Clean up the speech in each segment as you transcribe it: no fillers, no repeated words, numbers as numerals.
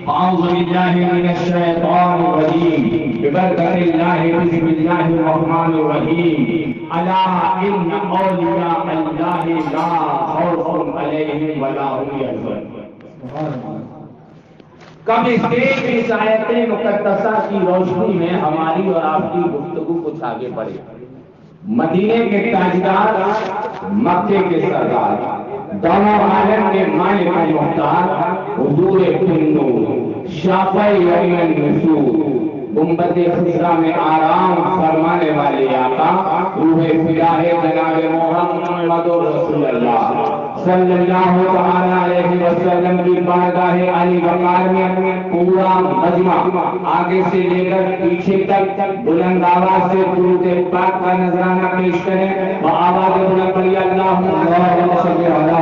أعوذ بالله من الشيطان الرجيم ببركة الله بسم الله الرحمن الرحيم ألا إن أولياء الله لا خوف عليهم ولا هم يحزنون. کب اس آیت مقدسہ کی روشنی میں ہماری اور آپ کی گفتگو کچھ آگے بڑھے. مدینے کے تاجدار، مکے کے سردار، دونوں عالم کے مالک مختار، حضور کلنور، شافع یوم النشور، گنبد خضرا میں آرام فرمانے والے آقا، روح فدا ہے جناب محمد رسول اللہ صلی اللہ علیہ وسلم کی بارگاہ علی وقار میں پورا مجمع آگے سے لے کر پیچھے تک بلند آواز سے درود پاک کا نذرانہ پیش کریں. آواز بلند پڑھی اللہم صلی علی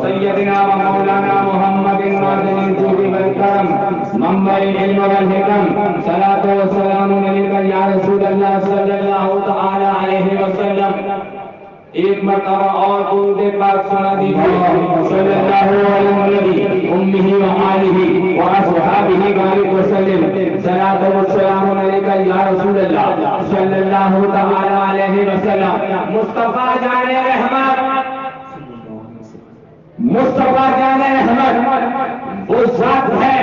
سیدنا و مولانا محمد معدن الجود والکرم منبع العلم والحکم صلاۃ و سلام علیک یا رسول اللہ صلی اللہ تعالی علیہ وسلم. ایک مرتبہ اور درود پاک سنا دیجیے. صلی اللہ علیہ امہ و آلہ و اصحابہ بارک وسلم. صلاۃ و سلام علیک یا رسول اللہ صلی اللہ تعالی علیہ وسلم. مصطفیٰ جان رحمت، مصطفیٰ جان رحمت وہ ذات ہے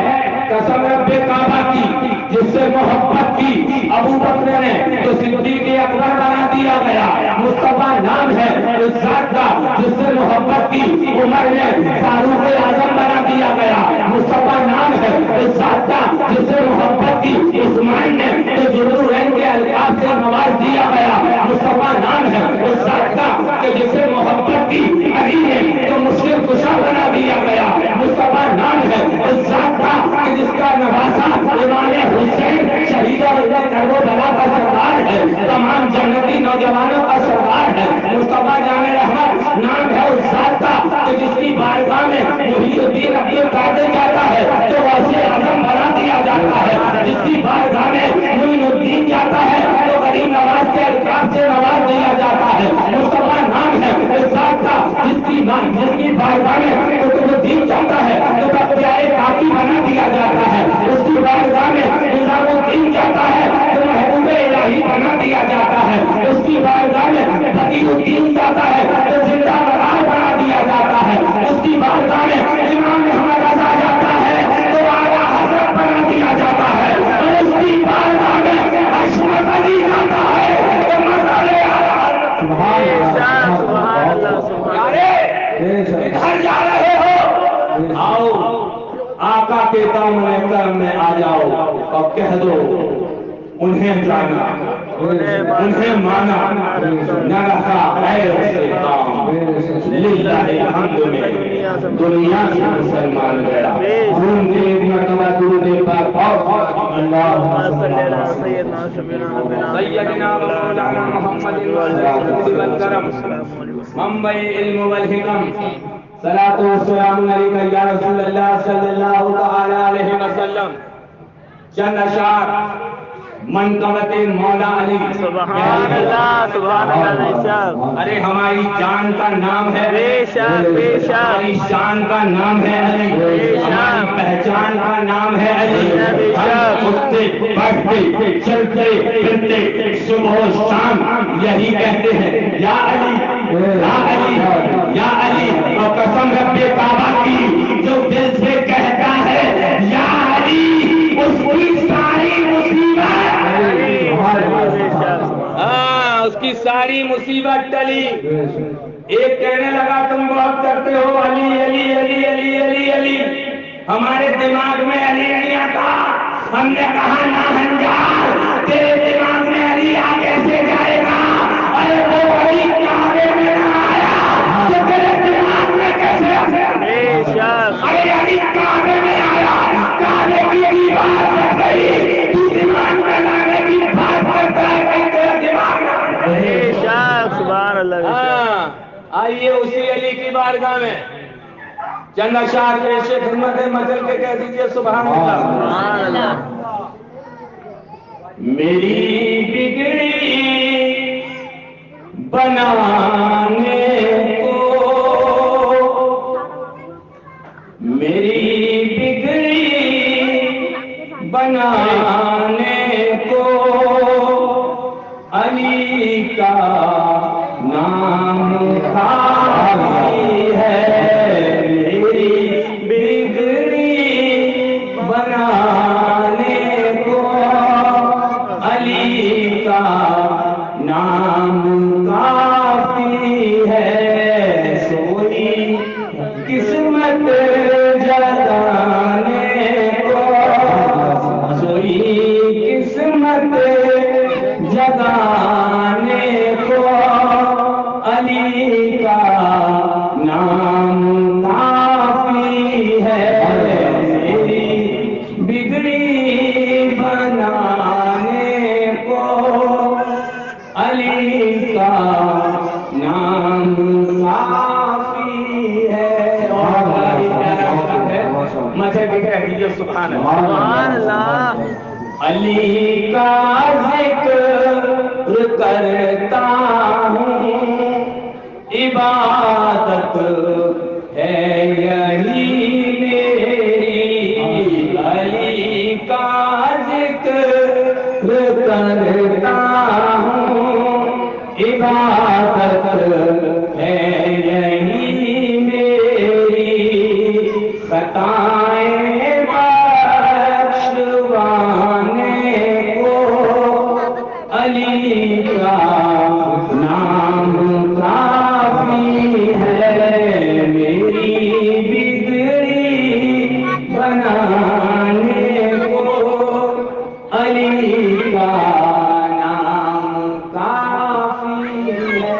قسم رب کعبہ کی جس سے محبت کی ابو بکر نے تو صدیق اکبر بنا دیا گیا. مصطفیٰ نام ہے اس ذات کا جس سے محبت کی عمر نے فاروق اعظم بنا دیا گیا. مصطفیٰ نام ہے اس ذات کا جس سے محبت کی عثمان نے تو ذوالنورین کے القاب سے نواز دیا گیا. مصطفیٰ نام ہے اس ذات کا کہ جس سے محبت کی علی نے تو مشکل کشا بنا دیا گیا. مصطفیٰ نام ہے اس ذات کا کہ جس کا نواسا امام حسین شہید اور کربلا کا سردار ہے، تمام جنتی نوجوانوں کا سردار ہے. مصطفیٰ جان رحمت نام ہے اس ذات کا کہ جس کی بارگاہ میں محی الدین عبد القادر جاتا ہے تو غوث اعظم بنا دیا جاتا ہے. جس کی بارگاہ میں معین الدین جاتا ہے تو غریب نواز کے القاب سے نواز دیا جاتا ہے. مصطفیٰ نام ہے اس ذات کا جس کی بارگاہ میں قطب الدین جاتا ہے تو بختیار کافی بنا دیا جاتا ہے. اس کی بارگاہ میں نظام الدین جاتا ہے تو محبوب الہی بنا دیا جاتا ہے. اس کی بارگاہ میں حکیم الدین جاتا ہے تو زندہ برار بنا دیا جاتا ہے. اس کی بارگاہ میں امام احمد رضا جاتا ہے تو اعلیٰ حضرت بنا دیا جاتا ہے. اس کی بارگاہ میں حشمت علی جاتا ہے تو مسئلے ادھر جا رہے ہو، آؤ آقا کے دامن کرم میں آ جاؤ اور کہہ دو انہیں جانا، انہیں مانا، نہ رہا غیر سے کام. للہ الحمد میں دنیا سے مسلمان گیا. ہم نے ایک مرتبہ درود پاک اللہم صلی علی سیدنا مولانا محمد والکرم منبع علم والحکم. صلاۃ و سلام علیک یا رسول اللہ صلی اللہ تعالی علیہ وسلم. چند اشعار منقبت مولا علی. سبحان اللہ سبحان اللہ. ارے ہماری جان کا نام ہے بے شک، بے شک ہماری شان کا نام ہے علی، ہماری پہچان کا نام ہے علی. اٹھتے بیٹھتے چلتے پھرتے صبح و شام یہی کہتے ہیں یا علی یا علی یا علی. اور قسم رب کعبہ کی جو دل سے کہتا ہے یا علی اس کی ساری مصیبت، اس کی ساری مصیبت ٹلی. ایک کہنے لگا تم بہت کرتے ہو علی علی علی علی علی علی. ہمارے دماغ میں علی نہیں آتا. ہم نے کہا ناہنجار تیرے دماغ میں علی آ کیسے جائے گا؟ ارے وہ علی کعبے میں نہ آیا تو تیرے دماغ میں کیسے آ گیا؟ ارے علی کعبے میں آیا، کعبے کی دیوار میں گئی، تو دماغ میں لانے کی بات کرتا ہے کہ تیرے دماغ میں. سبحان اللہ. آئیے اسی علی کی بارگاہ میں چند اشعار پیش خدمت مجل کے کہہ دیجیے سبحان اللہ. میری بگڑی بنانے کو میری بگڑی بنانے کو علی کا نام کافی ہے، میری بگڑی بنانے کو علی کا نام کافی ہے، سوئی قسمت جگانے کو، سوئی قسمت جگانے کو علی کا نام کافی ہے، میری بگڑی بنانے کو علی کا نام کافی ہے۔ مجھے بھی کہہ دیجیے سبحان اللہ۔ علی کا ذکر کرتا ہوں، عبادت ہے یہی میری، علی کا ذکر کرتا ہوں، عبادت ہے یہی میری، خطائیں بخشوانے کو علی کا نام کافی ہے، میری بگڑی بنانے کو علی کا نام کافی ہے۔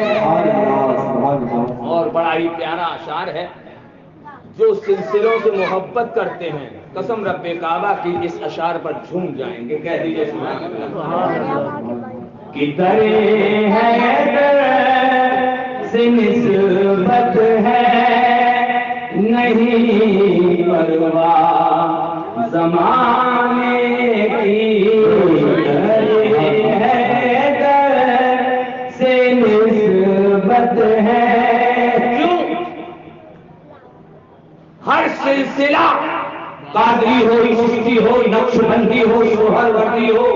اور بڑا ہی پیارا اشعار ہے، جو سلسلوں سے محبت کرتے ہیں قسم رب کعبہ کی اس اشعار پر جھوم جائیں گے۔ کہہ دیجیے سبحان اللہ۔ کہ در حیدر سے نسبت ہے نہیں پرواہ زمانے کی، در حیدر سے نسبت ہے، ہر سلسلہ قادری ہو، چشتی ہو، نقش بندی ہو، سہروردی ہو،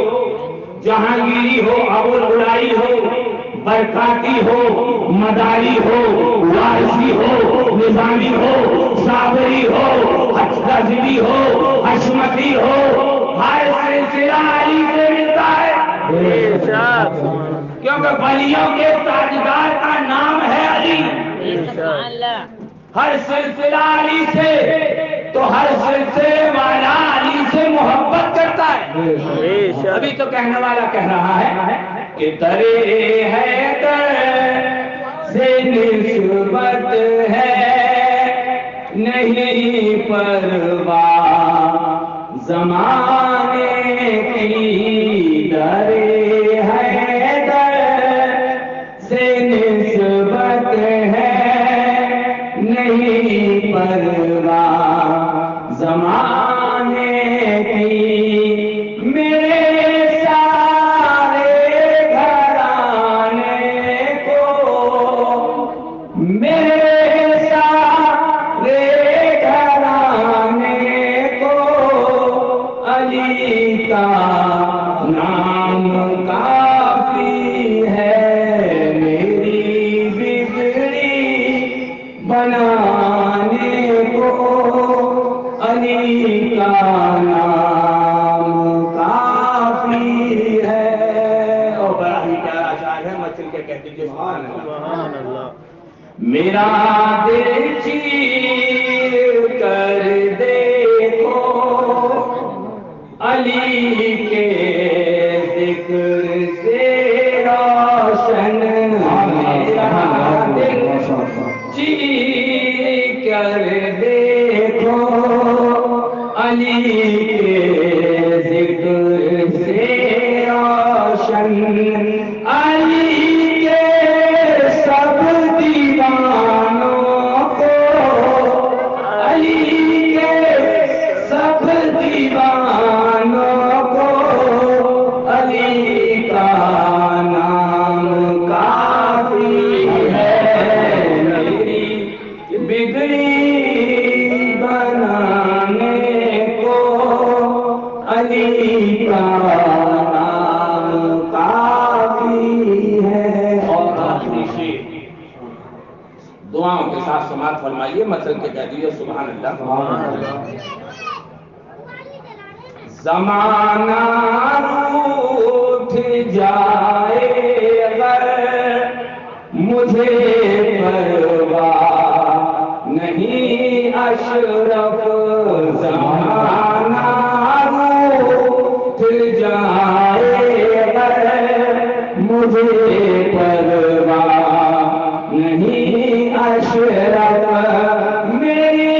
جہانگیری ہو، ابوالعلائی ہو، برکاتی ہو، مداری ہو، وارثی ہو، نظامی ہو، صابری ہو، حجگزوی ہو، حشمتی ہو، ہر سلسلہ علی سے ملتا ہے، کیونکہ ولیوں کے تاجدار کا نام ہے علی۔ ہر سلسلہ علی سے، تو ہر سلسلے والا علی سے محبت کرتا ہے۔ ابھی تو کہنے والا کہہ رہا ہے کہ در حیدر سے نسبت ہے نہیں پرواہ زمانے کی، در حیدر سے نسبت ہے نہیں پرواہ زمانے کی، میرے سارے گھرانے کو، میرے سارے گھرانے کو علی کا نام کافی ہے، میری بگڑی بنانے کو علی کا نام کافی ہے۔ اور بڑا ہی پیارا شاعر ہے، مچل کے کہتے ہیں سبحان اللہ۔ میرا دل چیر کر دیکھو علی کے ذکر سے روشن، میرا دل چیر کر دیکھو علی کے ذکر سے روشن، علی کے سب دیوانوں کو، علی کے سب دیوانوں کو علی کا نام کافی ہے، میری بگڑی بنا فرمائیے مثل کے کہہ دیجیے سبحان اللہ. زمانہ روٹھ جائے اگر مجھے پرواہ نہیں اشرف. زمانہ روٹھ جائے اگر مجھے پرواہ نہیں اشرف. میری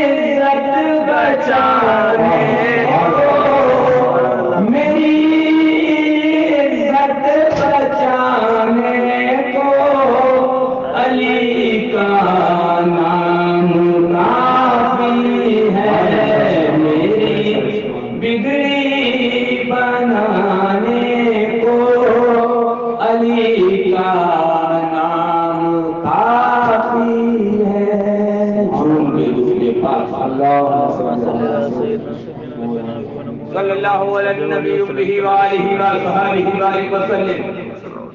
عزت بچانے صلی اللہ علیہ نبی به وآلہ وصحبہ وسلم.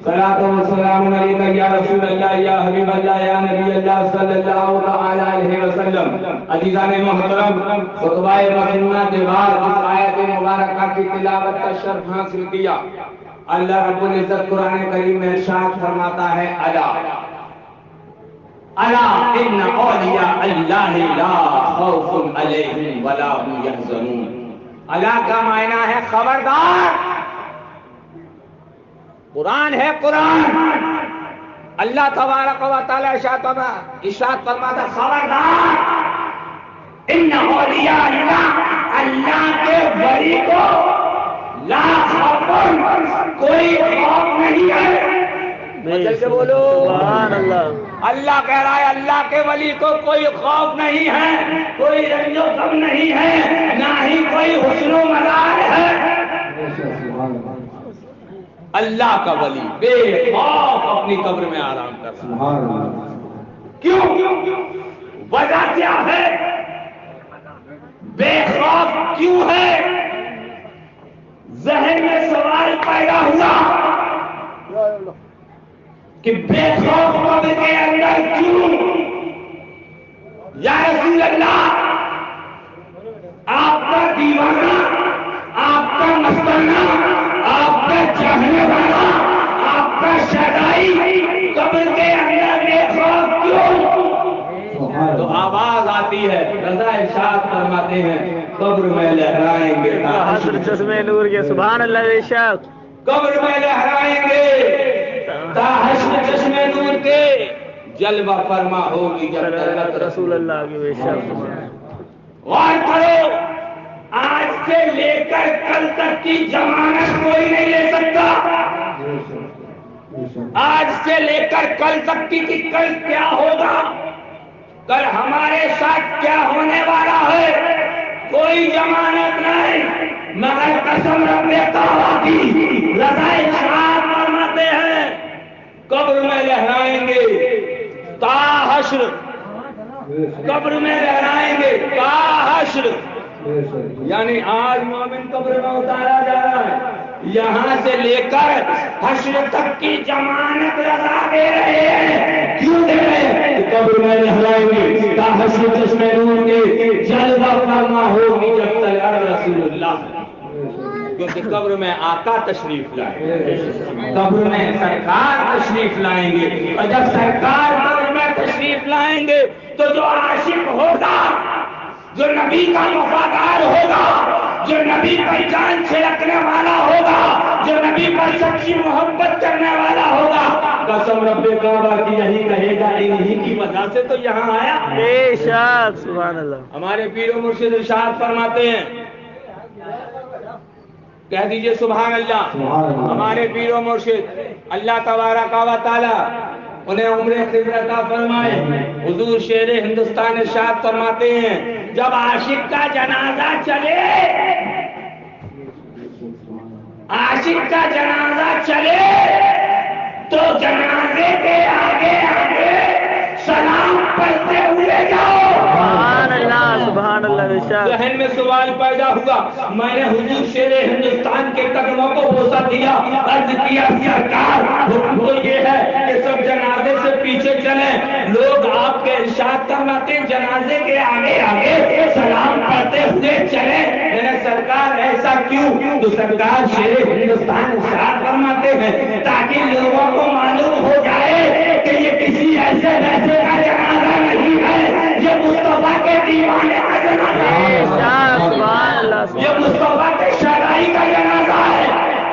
صلاۃ و سلام علیک یا رسول اللہ یا حبیب اللہ یا نبی اللہ صلی اللہ تعالی علیہ وسلم. عزیزان محترم، خطبہ مدینہ کے بعد اس آیت مبارکہ کی تلاوت کا شرف حاصل کیا. اللہ رب العزت قرآن کریم میں ارشاد فرماتا ہے الا الا ان اولیاء اللہ لا خوف علیہم ولا هم يحزنون. الا کا معنی ہے خبردار. قرآن ہے قرآن. اللہ تبارک و تعالی ارشاد فرماتا خبردار ان اولیاء اللہ، اللہ کے ولی کو لا خوف، کوئی خوف نہیں ہے. مجھے سے بولو سبحان اللہ. اللہ کہہ رہا ہے اللہ کے ولی کو کوئی خوف نہیں ہے، کوئی رنج و غم نہیں ہے، نہ ہی کوئی حسن و ملال ہے. اللہ کا ولی بے خوف اپنی قبر میں آرام کر رہا ہے. کیوں؟ وجہ کیا ہے؟ بے خوف کیوں ہے؟ ذہن میں سوال پیدا ہوا کہ بے خوف قبر کے اندر کیوں؟ یا رسول اللہ، آپ کا دیوانہ، آپ کا مستانہ، آپ کا چاہنے والا، آپ کا شہدائی قبر کے اندر بے خوف کیوں؟ تو آواز آتی ہے، رضا ارشاد فرماتے ہیں قبر میں لہرائیں گے حشر چشمے نور کے. سبحان اللہ. بے شک قبر میں لہرائیں گے تا حشر چشمے نور کے. جلوہ فرما ہوگی جب تک رسول اللہ کی. بے شک غور کرو، آج سے لے کر کل تک کی ضمانت کوئی نہیں لے سکتا. آج سے لے کر کل تک کی کہ کل کیا ہوگا، کل ہمارے ساتھ کیا ہونے والا ہے، کوئی ضمانت نہیں. مگر قسم رب تعالیٰ کی رضا ارشاد فرماتے ہیں قبر میں لہرائیں گے تا حشر. قبر میں لہرائیں گے تا حشر. یعنی آج مومن قبر میں اتارا جا رہا ہے، یہاں سے لے کر حشر تک کی ضمانت رضا دے رہے ہیں. کیوں دے رہے ہیں؟ قبر میں لہرائیں گے تا حشر چشمے نور کے. جلوہ فرما ہوگی جب تک رسول اللہ. کیونکہ قبر میں آقا تشریف لائیں گے، قبر میں سرکار تشریف لائیں گے. اور جب سرکار قبر میں تشریف لائیں گے تو جو عاشق ہوگا، جو نبی کا وفادار ہوگا، جو نبی پر جان چھڑکنے والا ہوگا، جو نبی پر سچی محبت کرنے والا ہوگا، قسم رب کعبہ کی یہی کہے گا انہی کی وجہ سے تو یہاں آیا. بے شک سبحان اللہ. ہمارے پیر و مرشد ارشاد فرماتے ہیں، کہہ دیجئے سبحان اللہ. ہمارے پیر و مرشد اللہ تبارک و تعالی انہیں عمر خضر عطا فرمائے. حضور شیر ہندوستان ارشاد فرماتے ہیں جب عاشق کا جنازہ چلے، عاشق کا جنازہ چلے تو جنازے کے آگے آگے سلام پڑھتے ہوئے جاؤ. سبحان اللہ. سبحان سبحان اللہ. ذہن میں سوال پیدا ہوا. میں نے حضور شیر ہندوستان کے قدموں کو بوسہ دیا, عرض کیا سرکار حکم تو یہ ہے کہ سب جنازے سے پیچھے چلیں. لوگ آپ کے ارشاد فرماتے ہیں جنازے کے آگے آگے سلام پڑھتے ہوئے چلیں. میں نے سرکار ایسا کیوں؟ تو سرکار شیر ہندوستان ارشاد فرماتے ہیں تاکہ لوگوں کو معلوم ہو جائے کہ یہ کسی ایسے ویسے کا جنازہ نہیں ہے, یہ مصطفیٰ کے دیوانے کا جنازہ ہے, یہ مصطفیٰ کے شہدائی کا جنازہ ہے.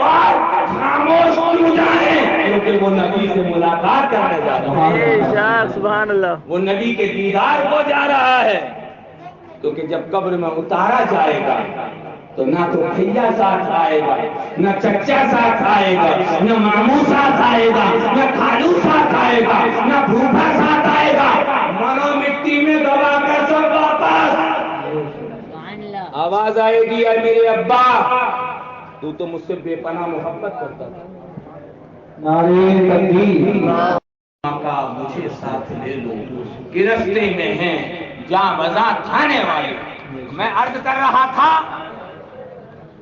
اور خاموش کیوں جائیں؟ کیونکہ وہ نبی سے ملاقات کرنے جا رہا ہے, سبحان اللہ. وہ نبی کے دیدار کو جا رہا ہے. کیونکہ جب قبر میں اتارا جائے گا تو نہ تو بھیا ساتھ آئے گا, نہ چچا ساتھ آئے گا, نہ ماموں ساتھ آئے گا, نہ خالو ساتھ آئے گا, نہ پھوپھا ساتھ آئے گا. منو مٹی میں دبا کر سب واپس. آواز آئے گی اے میرے ابا, تو مجھ سے بے پناہ محبت کرتا تھا. نعرہ تکبیر. آقا مجھے ساتھ لے لو کہ رستے میں ہیں جہاں وزاں تھانے والے. میں عرض کر رہا تھا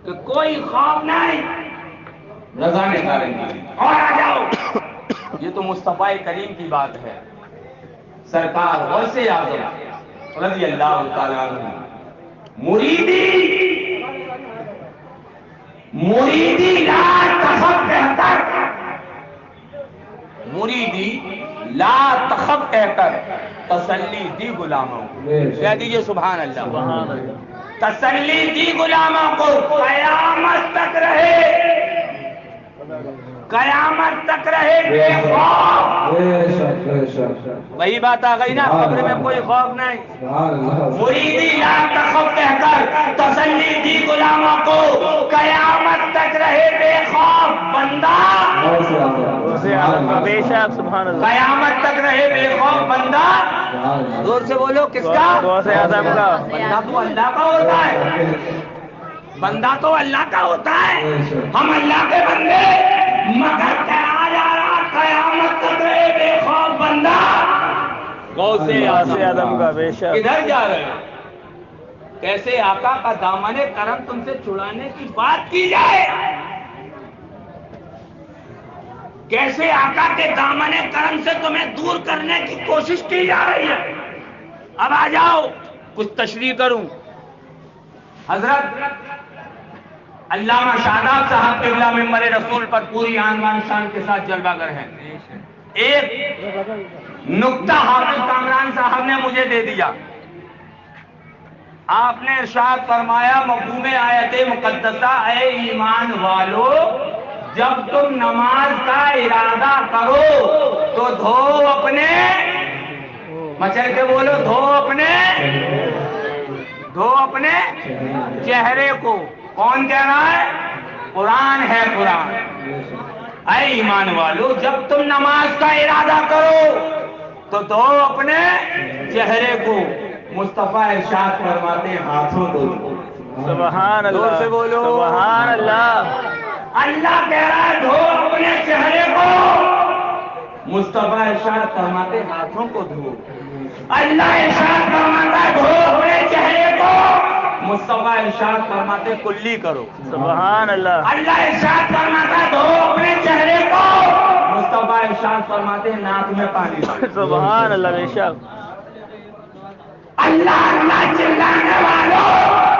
کہ کوئی خوف نہیں, رضا نے کریں گے اور آ جاؤ. یہ تو مصطفیٰ کریم کی بات ہے. سرکار غوث اعظم رضی اللہ تعالیٰ عنہ مریدی لا تخف کہتا, مریدی لا تخف کہہ کر تسلی دی غلاموں کو. کہہ دیجئے سبحان اللہ. تسلی دی غلاموں کو قیامت تک رہے, قیامت تک رہے بے خوف. وہی بات آ گئی نا, قبر میں کوئی خوف نہیں. مریدی لا تخف کہہ کر تسلی دی غلاموں کو قیامت تک رہے بے خوف. بندہ قیامت تک رہے بے خوف بندہ. زور سے بولو کس کا؟ بندہ تو اللہ کا ہوتا ہے, بندہ تو اللہ کا ہوتا ہے. ہم اللہ کے بندے, مگر کہا جا رہا قیامت تک رہے بے خوف بندہ. غوث اعظم کا بے شک. کدھر جا رہے ہیں؟ کیسے آقا کا دامن کرم تم سے چھڑانے کی بات کی جائے, کیسے آقا کے دامن کرم سے تمہیں دور کرنے کی کوشش کی جا رہی ہے. اب آ جاؤ کچھ تشریح کروں. حضرت علامہ شاداب صاحب قبلہ ممبر رسول پر پوری آن بان شان کے ساتھ جلوہ گر ہیں. ایک نکتہ حافظ کامران صاحب نے مجھے دے دیا. آپ نے ارشاد فرمایا مفہوم آیت مقدسہ اے ایمان والو, جب تم نماز کا ارادہ کرو تو دھو اپنے, مچل کے بولو, دھو اپنے چہرے کو. کون کہہ رہا ہے؟ قرآن ہے, قرآن. اے ایمان والو جب تم نماز کا ارادہ کرو تو دھو اپنے چہرے کو. مصطفیٰ ارشاد فرماتے ہیں ہاتھوں کو. سبحان اللہ. زور سے بولو سبحان اللہ. اللہ کہہ رہا ہے دھو اپنے چہرے کو, مصطفیٰ ارشاد فرماتے ہاتھوں کو دھو. اللہ ارشاد فرماتا ہے دھو اپنے چہرے کو, مصطفیٰ ارشاد فرماتے کلی کرو. سبحان اللہ. اللہ ارشاد فرماتا ہے دھو اپنے چہرے کو, مصطفیٰ ارشاد فرماتے ناک میں پانی ڈالو. سبحان اللہ. بے شک. اللہ اللہ چلانے والوں,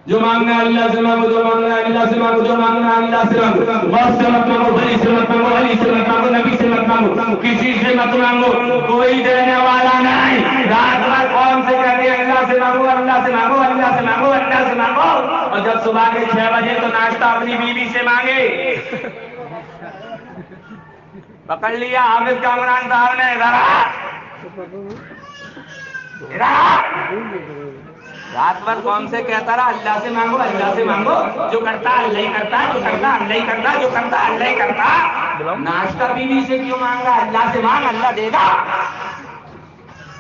جو مانگنا اللہ سے مانگو, جو مانگنا اللہ سے مانگو, جو مانگنا اللہ سے مانگو. بس سے مت مانگو, بھلی سے مت مانگو, علی سے مت مانگو, نبی سے مت مانگو, کسی سے مت مانگو, کوئی دینے والا نہیں. رات بھر قوم سے کہتے ہیں اللہ سے مانگو, اللہ سے مانگو, اللہ سے مانگو, اللہ سے مانگو, اور جب صبح کے 6 بجے تو ناشتہ اپنی بیوی سے مانگے. پکڑ لیا حافظ کامران صاحب نے. رات بھر قوم سے کہتا رہا اللہ سے مانگو, اللہ سے مانگو, جو کرتا اللہ ہی کرتا, جو کرتا اللہ ہی کرتا, جو کرتا اللہ ہی کرتا. ناشتہ بیوی سے کیوں مانگا؟ اللہ سے مانگ, اللہ دے گا.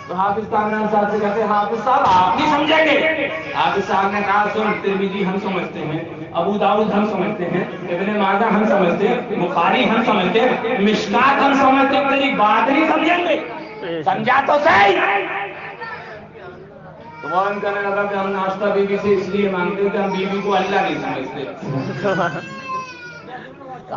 تو حافظ کامران صاحب سے کہتے حافظ صاحب آپ نہیں سمجھیں گے. حافظ صاحب نے کہا سن, ترمذی ہم سمجھتے ہیں, ابو داؤد ہم سمجھتے ہیں, ابن ماجہ ہم سمجھتے ہیں, بخاری ہم سمجھتے ہیں, مشکات ہم سمجھتے ہیں, تیری بات نہیں سمجھیں گے. سمجھا تو صحیح. تو فوراً کہنے لگا کہ ہم ناشتہ بیوی سے اس لیے مانگتے ہیں کہ ہم بیوی کو اللہ نہیں سمجھتے.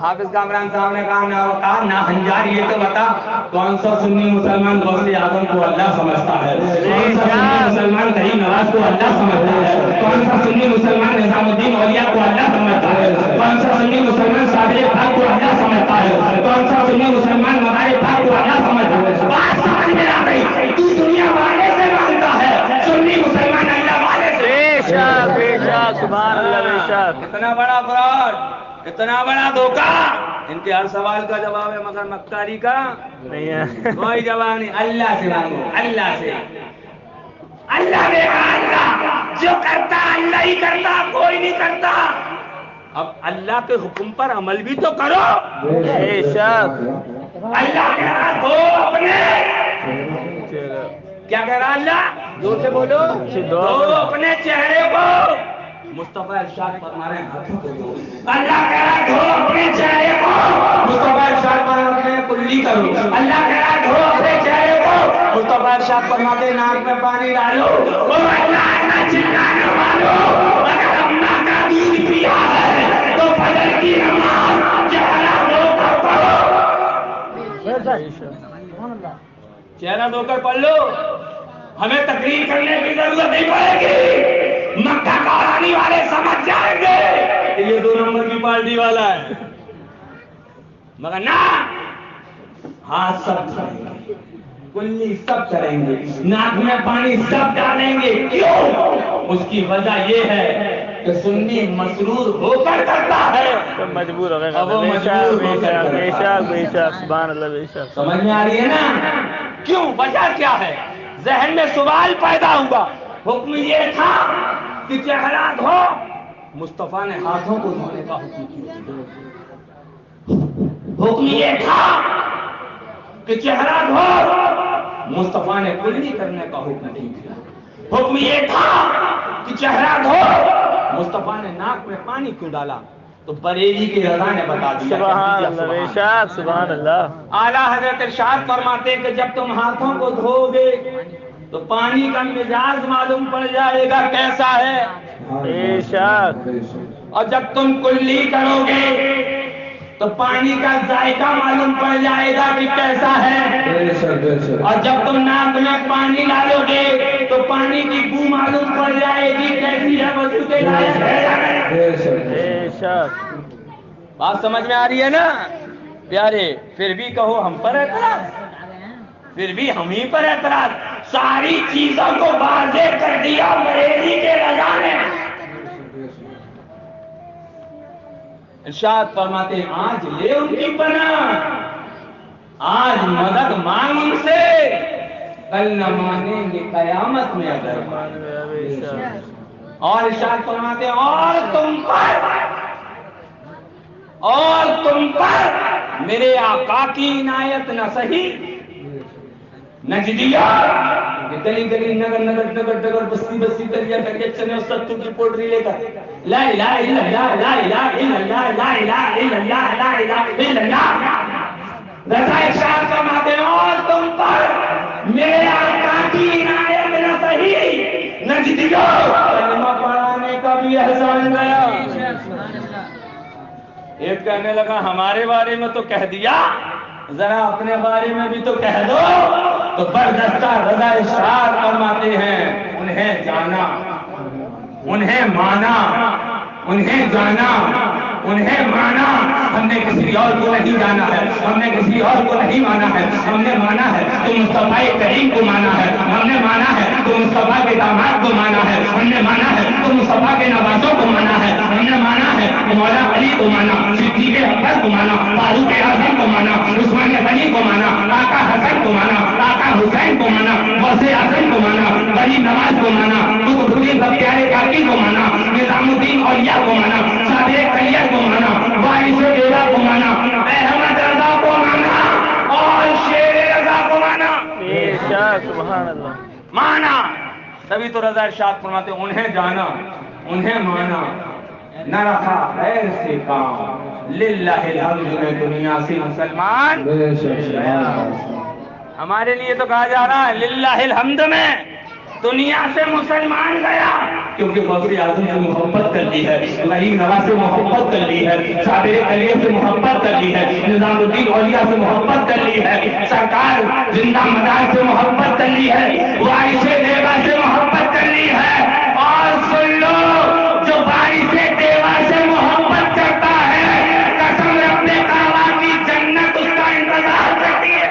حافظ کامران صاحب نے کہا نہ ہنجار یہ تو بتا کون سا سنی مسلمان غوث اعظم کو اللہ سمجھتا ہے, کون سا سنی مسلمان کریم نواز کو اللہ سمجھتا ہے, کون سا سنی مسلمان نظام الدین اولیاء کو اللہ سمجھتا ہے, کون سا سنی مسلمان صادق پاک کو اللہ سمجھتا ہے, کون سا سنی مسلمان مدار پاک کو اللہ سمجھتا ہے. بات سمجھ میں آ گئی, تو دنیا والے سے مانگتا ہے, سنی مسلمان اللہ والے سے. بے شک بے شک سبحان اللہ بے شک. اتنا بڑا فراڈ, اتنا بڑا دھوکہ. ان کے ہر سوال کا جواب ہے مگر مکاری کا نہیں ہے. کوئی جواب نہیں. اللہ سے مانگو, اللہ سے. اللہ نے کہا اللہ جو کرتا اللہ ہی کرتا, کوئی نہیں کرتا. اب اللہ کے حکم پر عمل بھی تو کرو. بے شک. اللہ کہہ رہا دھو اپنے, کیا کہہ رہا اللہ؟ دو سے بولو, دھو اپنے چہرے کو. مصطفیٰ ارشاد فرما رہے ہیں ہاتھوں کو دھو. اللہ کہہ رہا دھو اپنے چہرے کو. مصطفیٰ ارشاد فرماتے ہیں کلی کرو. اللہ کہہ رہا دھو اپنے چہرے کو. مصطفیٰ ارشاد فرماتے ہیں ناک میں پانی ڈالو. اللہ کا چلانے والو, اگر اللہ کا دودھ پیا ہے تو فجر کی نماز چہرہ دھو کر پڑھو. چہرہ دھو کر پڑھ لو. ہمیں تقریر کرنے کی ضرورت نہیں پڑے گی. مکہ کورانی والے سمجھ جائیں گے کہ یہ 2 نمبر کی پارٹی والا ہے. مگر نہ, ہاتھ سب کریں گے, کلی سب کریں گے, ناک میں پانی سب ڈالیں گے. کیوں؟ اس کی وجہ یہ ہے کہ سنی مسرور ہو کر کرتا ہے, تو مجبور ہو گئے. بے شک بے شک بے شک بے شک سبحان اللہ بے شک. سمجھ میں آ رہی ہے نا؟ کیوں, وجہ کیا ہے؟ ذہن میں سوال پیدا ہوا. حکم یہ تھا کہ چہرہ دھو. مصطفیٰ نے ہاتھوں کو دھونے کا حکم کیا. حکم یہ تھا کہ چہرہ دھو. مصطفیٰ نے کلی کرنے کا حکم نہیں دیا. حکم یہ تھا کہ چہرہ دھو. مصطفیٰ نے ناک میں پانی کیوں ڈالا؟ تو بریلی کی رضا نے بتا دیا. سبحان اللہ بے شک سبحان اللہ. اعلیٰ حضرت ارشاد فرماتے ہیں کہ جب تم ہاتھوں کو دھو گے تو پانی کا مزاج معلوم پڑ جائے گا کیسا ہے. بے شک. اور جب تم کلی کرو گے تو پانی کا ذائقہ معلوم پڑ جائے گا کہ کیسا ہے. اور جب تم ناک میں پانی ڈالو گے تو پانی کی بو معلوم پڑ جائے گی کیسی ہے, وضو کے لائق ہے. بے شک. بات سمجھ میں آ رہی ہے نا پیارے؟ پھر بھی کہو ہم پر اعتراض, پھر بھی ہم ہی پر اعتراض. ساری چیزوں کو واضح کر دیا بریلی کے رضا نے. ارشاد فرماتے ہیں آج لے ان کی پناہ, آج مدد مانگ ان سے, کل نہ مانیں گے قیامت میں اگر. اور ارشاد فرماتے ہیں اور تم پر میرے آقا کی عنایت نہ سہی. نجدیہ گلی گلی نگر نگر ڈگر ڈگر بستی بستی دریا دریا چنے ستو کی پوٹری لے کر لا الہ الا اللہ لا الہ الا اللہ لا الہ الا اللہ لا الہ الا اللہ. رضا ارشاد فرماتے ہیں اور تم پر میرے آقا کی عنایت نہ سہی. نجدیہ کلمہ پڑھانے کا بھی احسان گیا. ایک کہنے لگا ہمارے بارے میں تو کہہ دیا, ذرا اپنے بارے میں بھی تو کہہ دو. تو بردستہ رضا ارشاد فرماتے ہیں انہیں جانا, انہیں مانا, انہیں جانا, انہیں مانا. ہم نے کسی اور کو نہیں جانا ہے, ہم نے کسی اور کو نہیں مانا ہے. ہم نے مانا ہے تو مصطفیٰ کریم کو مانا ہے. ہم نے مانا ہے تو مصطفیٰ کے داماد کو مانا ہے. ہم نے مانا ہے تو مصطفیٰ کے نوازوں کو مانا ہے. ہم نے مانا ہے تو مولا علی کو مانا, صدیق اکبر کو مانا, فاروق اعظم کو مانا, عثمان غنی کو مانا, آقا حسن کو مانا, آقا حسین کو مانا, غوث اعظم کو مانا, غریب نواز کو مانا, قطب الدین بختیار کاکی کو مانا, نظام الدین اولیاء کو مانا, صادق طیب کو مانا, وارث بیضا کو مانا, احمد رضا کو مانا اور شیر رضا کو مانا. بے شک سبحان اللہ. مانا تبھی تو رضا ارشاد فرماتے انہیں جانا, انہیں مانا, نہ رکھا غیر سے کام. للہ الحمد میں دنیا سے مسلمان. ہمارے لیے تو کہا جا رہا ہے للہ الحمد میں دنیا سے مسلمان گیا کیونکہ غوث اعظم سے محبت کر لی ہے، رحیم نواز سے محبت کر لی ہے، صابر کلیہ سے محبت کر لی ہے، نظام الدین اولیاء سے محبت کر لی ہے، سرکار زندہ مدار سے محبت کر لی ہے، وارث دیوا سے محبت کر لی ہے۔ اور سن لو، جو وارث دیوا سے محبت کرتا ہے قسم رب کعبہ کی جنت اس کا انتظار کرتی ہے،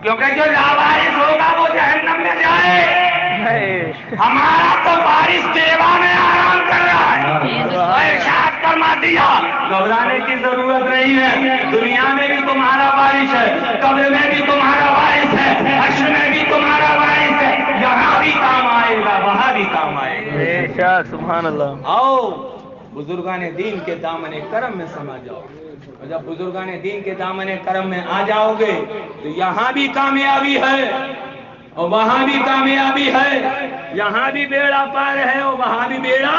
کیونکہ جو لاوارث ہوگا وہ جہنم میں جائے۔ ہمارا تو وارث دیوا میں آرام کر رہا ہے، ارشاد فرما دیا گھبرانے کی ضرورت نہیں ہے، دنیا میں بھی تمہارا وارث ہے، قبر میں بھی تمہارا وارث ہے، حشر میں بھی تمہارا وارث ہے، یہاں بھی کام آئے گا وہاں بھی کام آئے گا۔ سبحان اللہ۔ آؤ بزرگان دین کے دامن کرم میں سما جاؤ، اور جب بزرگان دین کے دامن کرم میں آ جاؤ گے تو یہاں بھی کامیابی ہے اور وہاں بھی کامیابی ہے، یہاں بھی بیڑا پار ہے اور وہاں بھی بیڑا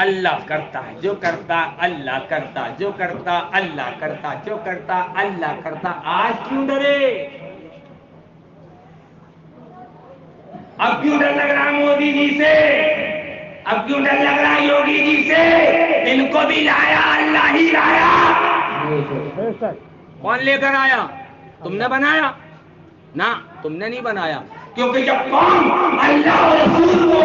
اللہ کرتا ہے جو کرتا اللہ کرتا، جو کرتا اللہ کرتا، جو کرتا اللہ کرتا۔ آج کیوں ڈرے؟ اب کیوں ڈر لگ رہا مودی جی سے؟ اب کیوں ڈر لگ رہا یوگی جی سے؟ ان کو بھی لایا اللہ ہی لایا۔ کون لے کر آیا؟ تم نے بنایا؟ نہ، تم نے نہیں بنایا، کیونکہ جب قوم اللہ اور رسول کو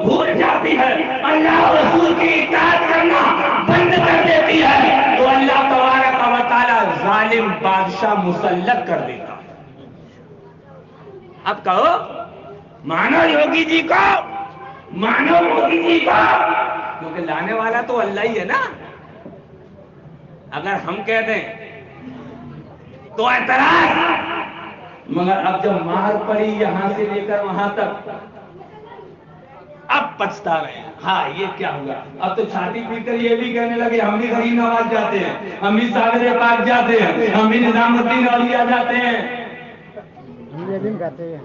بھول جاتی ہے، اللہ اور رسول کی اطاعت کرنا بند کر دیتی ہے، تو اللہ تبارک و تعالی ظالم بادشاہ مسلط کر دیتا ہے۔ اب کہو مانو یوگی جی کو، مانو مودی جی کو، کیونکہ لانے والا تو اللہ ہی ہے نا۔ اگر ہم کہہ دیں تو اعتراض، مگر اب جب مار پڑی یہاں سے لے کر وہاں تک اب پچھتا رہے ہیں، ہاں یہ کیا ہوا؟ اب تو چھاتی پیٹ کر یہ بھی کہنے لگے ہم بھی غریب نواز جاتے ہیں، ہم بھی صابر پاک جاتے ہیں، ہم بھی نظام الدین اولیاء جاتے ہیں۔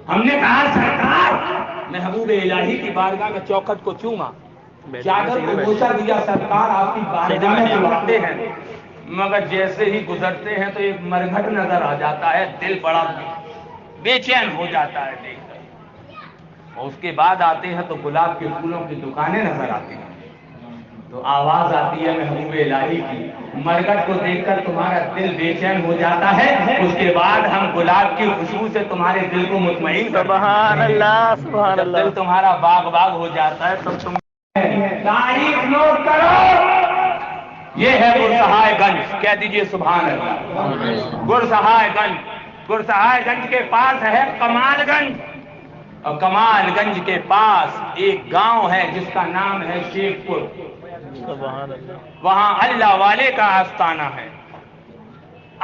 ہم نے کہا سرکار، محبوب الہی کی بارگاہ میں چوکھٹ کو چوما، چادر کو بوسہ دیا، سرکار آپ کی بارگاہ میں گزرتے ہیں، مگر جیسے ہی گزرتے ہیں تو ایک مرگھٹ نظر آ جاتا ہے، دل بڑا بے چین ہو جاتا ہے دیکھ کر، اور اس کے بعد آتے ہیں تو گلاب کے پھولوں کی دکانیں نظر آتی ہیں، تو آواز آتی ہے محبوب الہی کی، مرگھٹ کو دیکھ کر تمہارا دل بے چین ہو جاتا ہے، اس کے بعد ہم گلاب کی خوشبو سے تمہارے دل کو مطمئن کرتے ہیں۔ سبحان اللہ، سبحان اللہ۔ دل تمہارا باغ باغ ہو جاتا ہے، تب تم تاریخ نوٹ کرو، یہ ہے گرسہائے گنج، کہہ دیجئے سبحان اللہ۔ گرسہائے گنج، گرسہائے گنج کے پاس ہے کمال گنج، اور کمال گنج کے پاس ایک گاؤں ہے جس کا نام ہے شیخ پور، سبحان اللہ۔ وہاں اللہ والے کا آستانہ ہے۔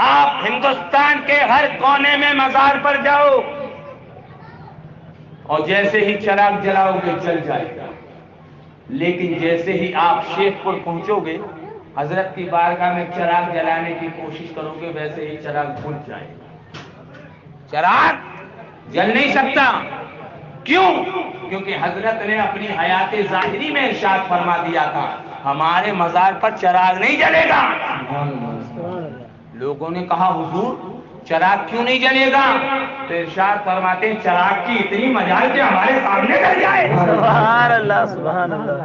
آپ ہندوستان کے ہر کونے میں مزار پر جاؤ اور جیسے ہی چراغ جلاؤ گے جل جائے گا، لیکن جیسے ہی آپ شیخ پور پہنچو گے، حضرت کی بارگاہ میں چراغ جلانے کی کوشش کرو گے، ویسے ہی چراغ بجھ جائے گا، چراغ جل نہیں سکتا۔ کیوں؟ کیونکہ حضرت نے اپنی حیات ظاہری میں ارشاد فرما دیا تھا ہمارے مزار پر چراغ نہیں جلے گا۔ لوگوں نے کہا حضور چراغ کیوں نہیں جلے گا؟ تو ارشاد فرماتے ہیں چراغ کی اتنی مجال کہ ہمارے سامنے جل جائے۔ سبحان اللہ، سبحان اللہ۔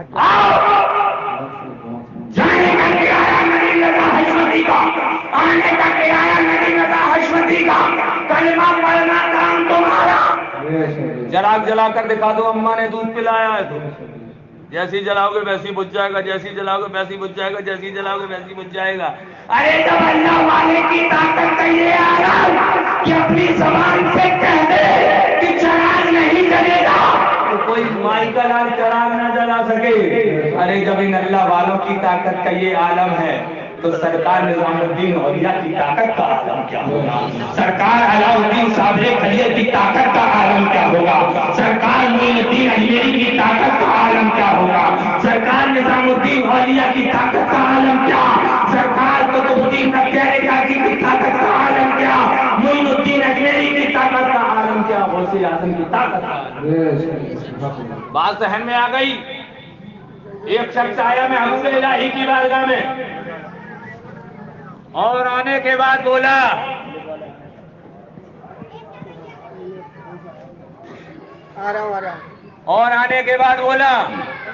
جانے کا کرایہ نہیں لگا حشمتی کا، آنے کا کرایہ نہیں لگا حشمتی کا، کلمہ پڑھنا کام تمہارا۔ چراغ جلا کر دکھا دو اماں نے دودھ پلایا ہے تو جیسی جلاؤ گے ویسی بجھ جائے گا، جیسی جلاؤ گے ویسی بجھ جائے گا، جیسی جلاؤ گے ویسی بجھ جائے گا۔ ارے جب اللہ والے کی طاقت کا یہ آیا کہ اپنی زبان سے کہہ دے کہ چراغ نہیں جلے گا تو کوئی مائی کا لال چراغ نہ جلا سکے۔ ارے جب ان اللہ والوں کی طاقت کا یہ عالم ہے تو سرکار نظام الدین اولیاء کی طاقت کا عالم کیا ہوگا، سرکار علاؤالدین صابر کلیہ کی طاقت کا عالم کیا ہوگا، سرکار معین الدین اجمیری کی طاقت کا عالم کیا ہوگا، سرکار نظام الدین اولیاء کی طاقت کا عالم کیا، سرکار قطب الدین نقشبندی کی طاقت کا عالم کیا، معین الدین اجمیری کی طاقت کا عالم کیا، غوث اعظم کی طاقت کا عالم۔ بات ذہن میں آ گئی؟ ایک شخص آیا محبوب الہی کی بارگاہ میں اور آنے کے بعد بولا اور آنے کے بعد بولا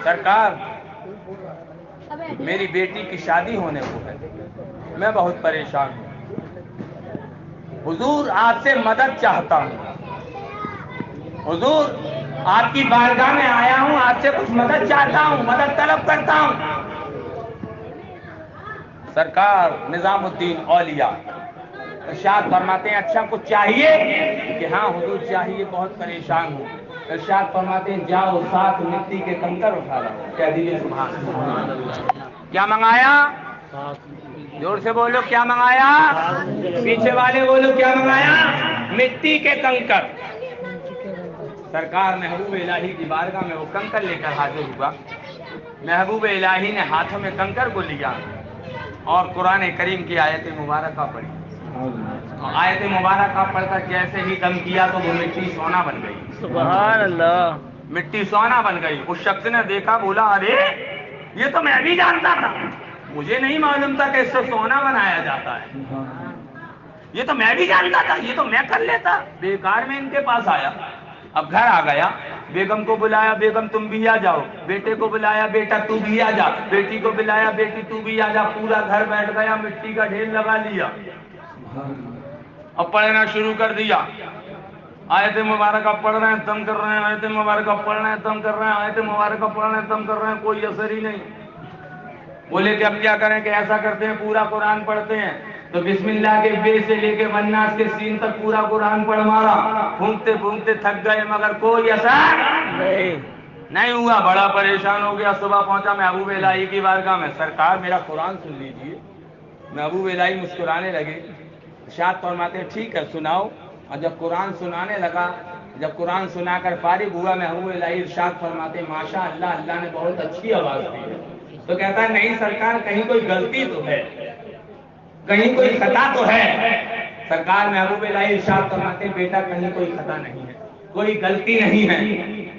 سرکار میری بیٹی کی شادی ہونے کو ہے، میں بہت پریشان ہوں، حضور آپ سے مدد چاہتا ہوں، حضور آپ کی بارگاہ میں آیا ہوں، آپ سے کچھ مدد چاہتا ہوں، مدد طلب کرتا ہوں۔ سرکار نظام الدین اولیاء ارشاد فرماتے ہیں اچھا کچھ چاہیے کہ ہاں حضور چاہیے، بہت پریشان ہوں۔ ارشاد فرماتے ہیں جاؤ 7 مٹی کے کنکر اٹھا لاؤ۔ کہہ دیجیے سبحان اللہ۔ کیا منگایا؟ زور سے بولو کیا منگایا؟ پیچھے والے بولو کیا منگایا؟ مٹی کے کنکر۔ سرکار محبوب الہی کی بارگاہ میں وہ کنکر لے کر حاضر ہوا۔ محبوب الہی نے ہاتھوں میں کنکر کو لیا اور قرآن کریم کی آیت مبارکہ پڑھی۔ آیت مبارکہ پڑھ کر جیسے ہی دم کیا تو وہ مٹی سونا بن گئی۔ سبحان اللہ۔ مٹی سونا بن گئی۔ اس شخص نے دیکھا، بولا ارے یہ تو میں بھی جانتا تھا، مجھے نہیں معلوم تھا کہ اس سے سونا بنایا جاتا ہے، یہ تو میں بھی جانتا تھا، یہ تو میں کر لیتا، بیکار میں ان کے پاس آیا۔ اب گھر آ گیا، بیگم کو بلایا، بیگم تم بھی آ جاؤ، بیٹے کو بلایا، بیٹا تو بھی آ جا، بیٹی کو بلایا، بیٹی تو بھی آ جا، پورا گھر بیٹھ گیا، مٹی کا ڈھیر لگا لیا، اب پڑھنا شروع کر دیا۔ آیت مبارکہ پڑھ رہے ہیں، دم کر رہے ہیں، آیت مبارکہ پڑھ رہے ہیں، دم کر رہے ہیں، آیت مبارکہ پڑھ رہے ہیں، دم کر رہے ہیں، کوئی اثر ہی نہیں۔ بولے کہ اب کیا کریں؟ کہ ایسا کرتے ہیں پورا قرآن پڑھتے ہیں۔ تو بسم اللہ کے بے سے لے کے والناس کے سین تک پورا قرآن پڑھ مارا، پھونکتے پھونکتے تھک گئے مگر کوئی اثر نہیں ہوا۔ بڑا پریشان ہو گیا، صبح پہنچا محبوب الہی کی بارگاہ میں، سرکار میرا قرآن سن لیجیے۔ محبوب الہی مسکرانے لگے، ارشاد فرماتے ہیں ٹھیک ہے سناؤ۔ اور جب قرآن سنانے لگا، جب قرآن سنا کر فارغ ہوا، محبوب الہی ارشاد فرماتے ہیں ماشاء اللہ، اللہ نے بہت اچھی آواز دی ہے۔ تو کہتا ہے نہیں سرکار کہیں کوئی غلطی تو ہے، کہیں کوئی خطا تو ہے۔ سرکار محبوب الہی ارشاد فرماتے ہیں بیٹا کہیں کوئی خطا نہیں ہے، کوئی غلطی نہیں ہے۔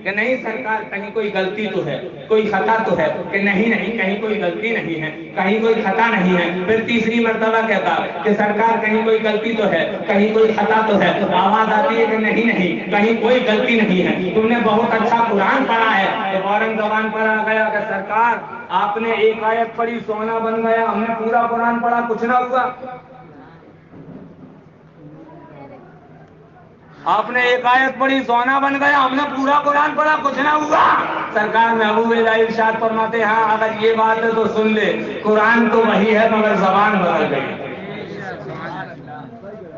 کہ نہیں سرکار کہیں کوئی غلطی تو ہے، کوئی خطا تو ہے۔ کہ نہیں کہیں کوئی غلطی نہیں ہے، کہیں کوئی خطا نہیں ہے۔ پھر تیسری مرتبہ کہتا کہ سرکار کہیں کوئی غلطی تو ہے، کہیں کوئی خطا تو ہے۔ آواز آتی ہے کہ نہیں کہیں کوئی غلطی نہیں ہے، تم نے بہت اچھا قرآن پڑھا ہے۔ تو فوراً زبان پر آ گیا کہ سرکار آپ نے ایک آیت پڑھی سونا بن گیا، ہم نے پورا قرآن پڑھا کچھ نہ ہوا۔ آپ نے ایک آیت پڑھی سونا بن گیا، ہم نے پورا قرآن پڑھا کچھ نہ ہوا۔ سرکار محبوب الہی ارشاد فرماتے ہاں اگر یہ بات ہے تو سن لے، قرآن تو وہی ہے مگر زبان بدل گئی۔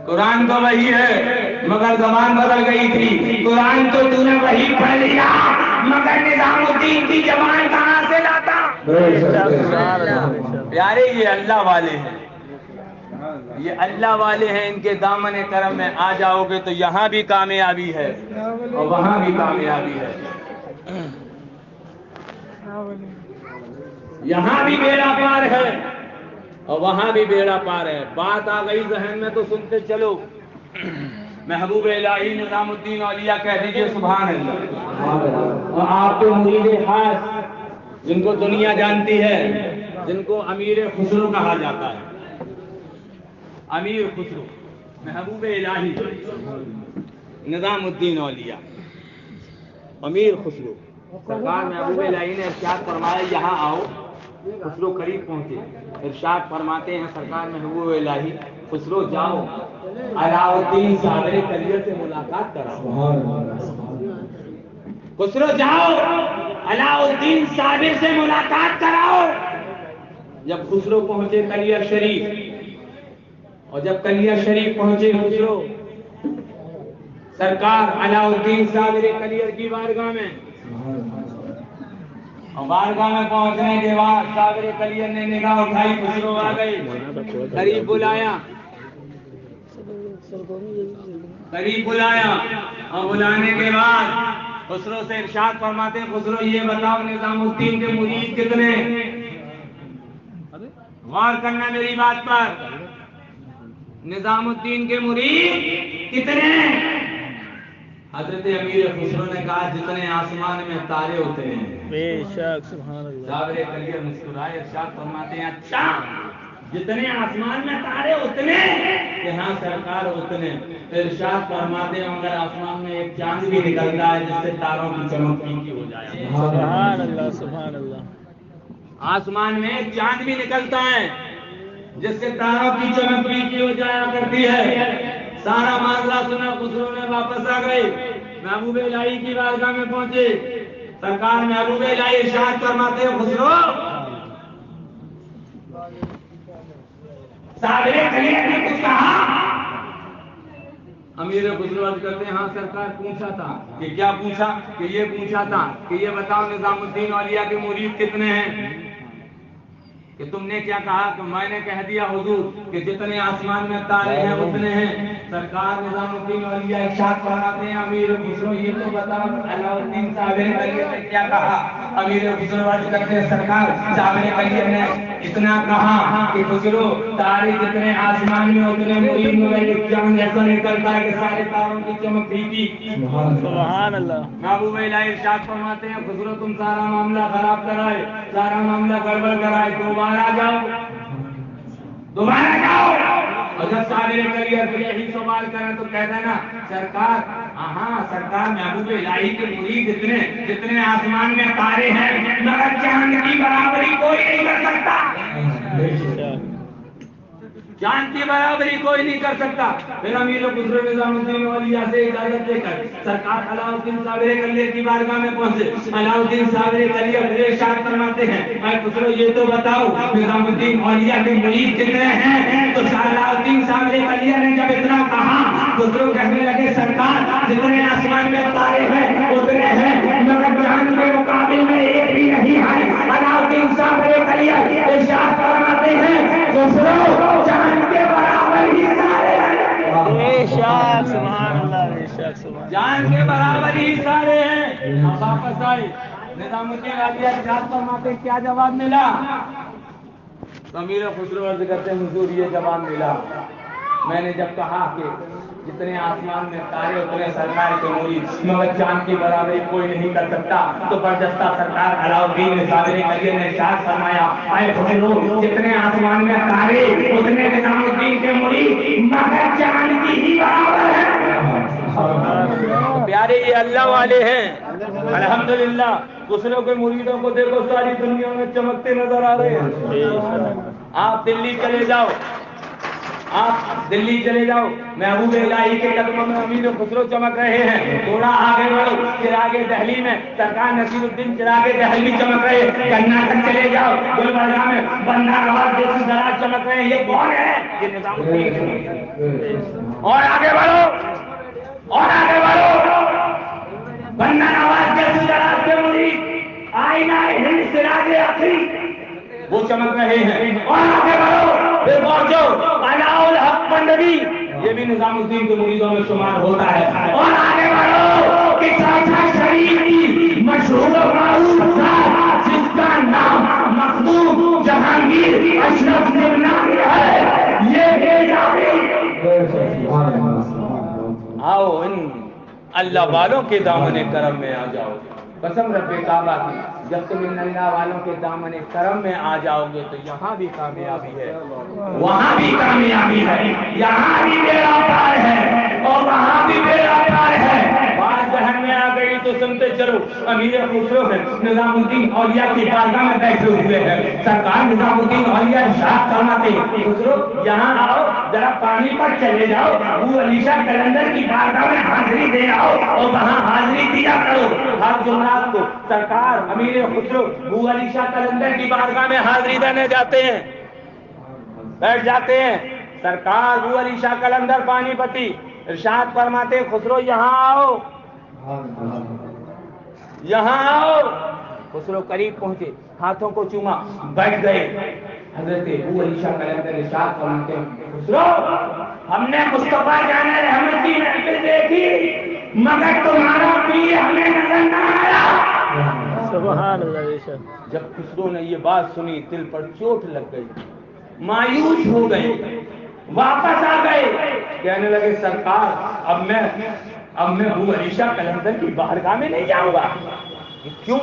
قرآن تو وہی ہے مگر زبان بدل گئی تھی۔ قرآن تو تو نے وہی پڑھ لیا مگر نظام الدین کی زبان کہاں سے لاتا؟ پیارے یہ اللہ والے ہیں، یہ اللہ والے ہیں، ان کے دامن کرم میں آ جاؤ گے تو یہاں بھی کامیابی ہے اور وہاں بھی کامیابی ہے، یہاں بھی بیڑا پار ہے اور وہاں بھی بیڑا پار ہے۔ بات آ گئی ذہن میں تو سنتے چلو۔ محبوب الہی نظام الدین اولیاء کہہ دیجئے سبحان اللہ۔ اور آپ کے مرید خاص جن کو دنیا جانتی ہے، جن کو امیر خسرو کہا جاتا ہے، امیر خسرو محبوب الہی نظام الدین اولیاء امیر خسرو، سرکار محبوب الہی نے ارشاد فرمایا یہاں آؤ۔ خسرو قریب پہنچے، ارشاد فرماتے ہیں سرکار محبوب الہی خسرو جاؤ علاؤالدین صابر کلیہ سے ملاقات کراؤ۔ خسرو جاؤ علاؤالدین صابر سے ملاقات کراؤ۔ جب خسرو پہنچے کلیہ شریف، اور جب کلیہ شریف پہنچے خسرو، سرکار علاؤالدین صابر کلیہ کی بارگاہ میں، اور بارگاہ میں پہنچنے کے بعد صابر کلیہ نے نگاہ اٹھائی، خسرو آ گئے، قریب بلایا، قریب بلایا، اور بلانے کے بعد خسرو سے ارشاد فرماتے ہیں خسرو یہ بتاؤ نظام الدین کے مرید کتنے؟ غور کرنا میری بات پر، نظام الدین کے مرید کتنے؟ حضرت امیر خسرو نے کہا جتنے آسمان میں تارے ہوتے ہیں۔ بے شک سبحان اللہ۔ صابر کلیہ مسکرائے ارشاد فرماتے ہیں اچھا جتنے آسمان میں تارے اتنے کہ ہاں سرکار اتنے. ارشاد فرماتے ہیں اگر آسمان میں ایک چاند بھی نکلتا ہے جس سے تاروں کی چمک پھیکی ہو جائے. سبحان اللہ سبحان اللہ. آسمان میں ایک چاند بھی نکلتا ہے جس سے تاروں کی چمک پھیکی ہو جایا کرتی ہے. سارا معاملہ سنا خسرو نے واپس آ گئے. محبوب الہی کی بارگاہ میں پہنچے. سرکار محبوب الہی ارشاد فرماتے ہیں خسرو صابر کلیہ نے کچھ کہا. امیر خسرو عرض کرتے ہیں ہاں سرکار پوچھا تھا. کہ کیا پوچھا؟ کہ یہ پوچھا تھا کہ یہ بتاؤ نظام الدین اولیاء کے مرید کتنے ہیں؟ کہ تم نے کیا کہا؟ کہ میں نے کہہ دیا حضور کہ جتنے آسمان میں تارے ہیں اتنے ہیں. سرکار نظام الدین اولیاء ارشاد فرماتے ہیں امیر خسرو یہ تو بتاؤ علاء الدین صابر کلیہ نے کیا کہا؟ امیر خسرو عرض کرتے ہیں سرکار صابر کلیہ نے اتنا کہا کہ خسرو تارے جتنے آسمان میں اتنے مرید میں ایک چاند ایسا نکلتا ہے کہ سارے تاروں کی چمک پھیکی. سبحان اللہ. محبوب الہی ارشاد فرماتے ہیں خسرو تم سارا معاملہ خراب کرائے, سارا معاملہ گڑبڑ کرائے, دوبارہ جاؤ, دوبارہ جاؤ. اور جب صابر کلیہ سے یہی سوال کریں تو کہہ دینا سرکار ہاں سرکار محبوب الہی کے مرید جتنے آسمان میں تارے ہیں مگر چاند کی برابری کوئی نہیں کر سکتا. چاند کی برابری کوئی نہیں کر سکتا. پھر امیر خسرو نظام الدین اولیاء سے اجازت لے کر سرکار علاء الدین صابر کلیہ کی بارگاہ میں پہنچے. علاء الدین صابر کلیہ ارشاد فرماتے ہیں اے خسرو یہ تو بتاؤ نظام الدین اولیاء کے مرید کتنے ہیں؟ تو علاء الدین صابر کلیہ نے جب اتنا کہا خسرو کہنے لگے سرکار جتنے آسمان میں تارے ہیں اتنے ہیں مگر چاند کے مقابل میں ایک بھی نہیں ہے. علاء الدین صابر کلیہ ارشاد فرماتے ہیں خسرو چاند کے برابر ہی سارے ہیں. بے شک سبحان اللہ. بے شک سبحان. جان کے برابر ہی سارے ہیں. اب واپس آئے نظام الدین اولیاء ارشاد فرماتے کیا جواب ملا؟ امیر خسرو عرض کرتے ہیں حضور یہ جواب ملا میں نے جب کہا کہ جتنے آسمان میں تارے اتنے سرکار کے مرید مگر چاند کی برابری کوئی نہیں کر سکتا. تو برجستہ سرکار علاء الدین صابر کلیہ نے ارشاد فرمایا اے خسرو جتنے آسمان میں تارے اتنے نظام الدین کے مرید مگر چاند کی ہی برابر ہیں. پیارے یہ اللہ والے ہیں الحمدللہ. خسرو کے مریدوں کو دیکھو ساری دنیا میں چمکتے نظر آ رہے ہیں. آپ دلی چلے جاؤ, آپ دلی چلے جاؤ, محبوب الہی کے قدموں میں امیر خسرو چمک رہے ہیں. تھوڑا آگے بڑھو چراغ دہلی میں سرکار نصیر الدین چراغ دہلی چمک رہے ہیں. کرناٹک چلے جاؤ گلبرگہ میں بندہ نواز جیسی دراز چمک رہے ہیں. یہ کون ہے؟ یہ نظام الدین. اور آگے بڑھو اور آگے بڑھو بندہ نواز جیسی دراز کے مرید آئینہ ہند سراج اخری وہ چمک رہے ہیں. اور آگے بڑھو پھر پہنچو علاء الحق پنڈوی یہ بھی نظام الدین کے مریدوں میں شمار ہوتا ہے. اور آگے بڑھو کہ چاچا شریف کی مشہور و معروف ذات جس کا نام مخدوم جہانگیر اشرف نورانی ہے یہ آؤ ان اللہ والوں کے دامن کرم میں آ جاؤ. قسم رب کعبہ کی جب تم ان اللہ والوں کے دامن کرم میں آ جاؤ گے تو یہاں بھی کامیابی ہے, وہاں بھی کامیابی ہے, یہاں بھی بیڑا پار ہے اور وہاں بھی بیڑا پار ہے. بات ذہن میں آ گئی تو سنتے چلو. امیر خسرو ہے نظام الدین اولیاء کی بارگاہ میں بیٹھے ہوئے ہیں. سرکار نظام الدین اولیاء ارشاد فرماتے ہیں خسرو یہاں آؤ ذرا پانی پر چلے جاؤ, ابو علیشہ کلندر کی بارگاہ میں حاضری دے آؤ اور وہاں حاضری دیا کرو. ہر جمعرات کو سرکار امیر خسرو ابو علیشہ کلندر کی بارگاہ میں حاضری دینے جاتے ہیں, بیٹھ جاتے ہیں. سرکار ابو علیشہ کلندر پانی پتی ارشاد فرماتے خسرو یہاں آؤ یہاں آؤ. خسرو قریب پہنچے, ہاتھوں کو چوما, بیٹھ گئے. حضرت ابو علیشہ کلندر ارشاد فرماتے خسرو ہم نے مصطفیٰ جان رحمت کی محفل دیکھی مگر تمہارا پیر ہمیں نظر نہ آیا. سبحان اللہ. جب خسرو نے یہ بات سنی دل پر چوٹ لگ گئی, مایوس ہو گئے, واپس آ گئے. کہنے لگے سرکار اب میں ابو علیشہ کلندر کی بارگاہ میں نہیں جاؤں گا. کیوں